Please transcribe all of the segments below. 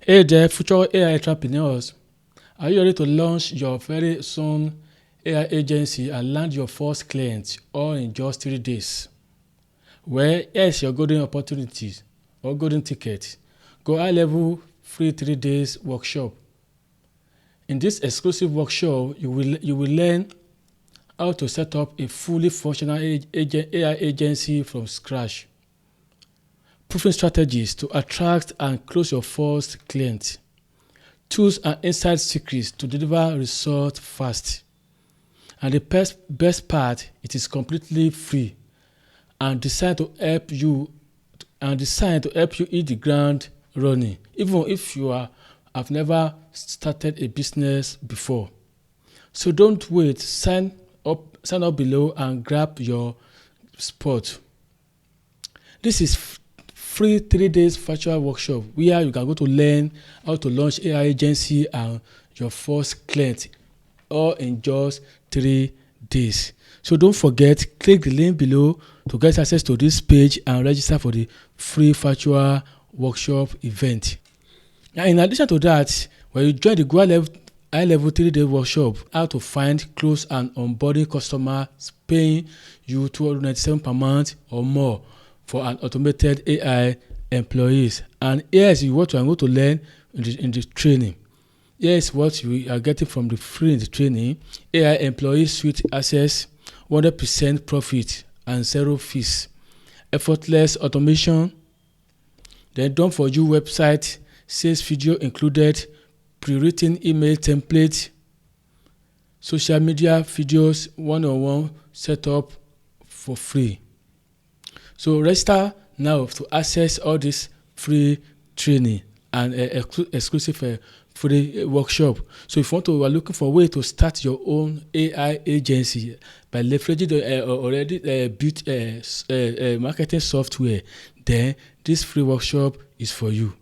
Hey there, future AI entrepreneurs. Are you ready to launch your very soon AI agency and land your first client all in just 3 days? Well, here's your golden opportunity or golden ticket. Go high level free 3 days workshop. In this exclusive workshop, you will learn how to set up a fully functional AI agency from scratch. Proven strategies to attract and close your first client. Tools and inside secrets to deliver results fast. And the best part, it is completely free and designed to help you hit the ground running, even if have never started a business before. So don't wait, sign up below and grab your spot. This is free 3 days virtual workshop where you can go to learn how to launch AI agency and your first client all in just 3 days. So don't forget, click the link below to get access to this page and register for the free virtual workshop event. Now, in addition to that, when you join the Gohighlevel 3-day workshop, how to find, close and onboarding customers paying you $297 per month or more for an automated AI employees. And here's what you are going to learn in the training. Here's what you are getting from the free in the training: AI employee suite access, 100% profit and 0 fees, effortless automation, then done for you website, sales video included, pre-written email template, social media videos, one-on-one setup for free. So register now to access all this free training and exclusive free workshop. So if you are looking for a way to start your own AI agency by leveraging the already built marketing software, then this free workshop is for you.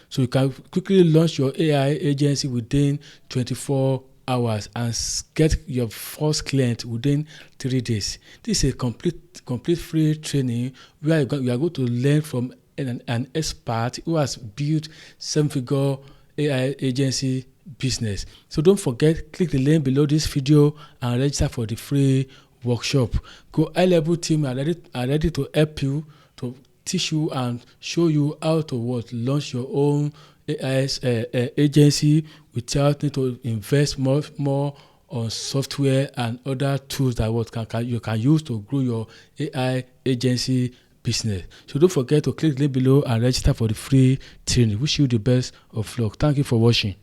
So you can quickly launch your AI agency within 24 hours and get your first client within 3 days. This is a complete free training where you are going to learn from an expert who has built 7-figure AI agency business. So don't forget, click the link below this video and register for the free workshop. Gohighlevel team are ready to help you, to teach you and show you how to launch your own AI agency without need to invest more on software and other tools that you can use to grow your AI agency business. So don't forget to click the link below and register for the free training. Wish you the best of luck. Thank you for watching.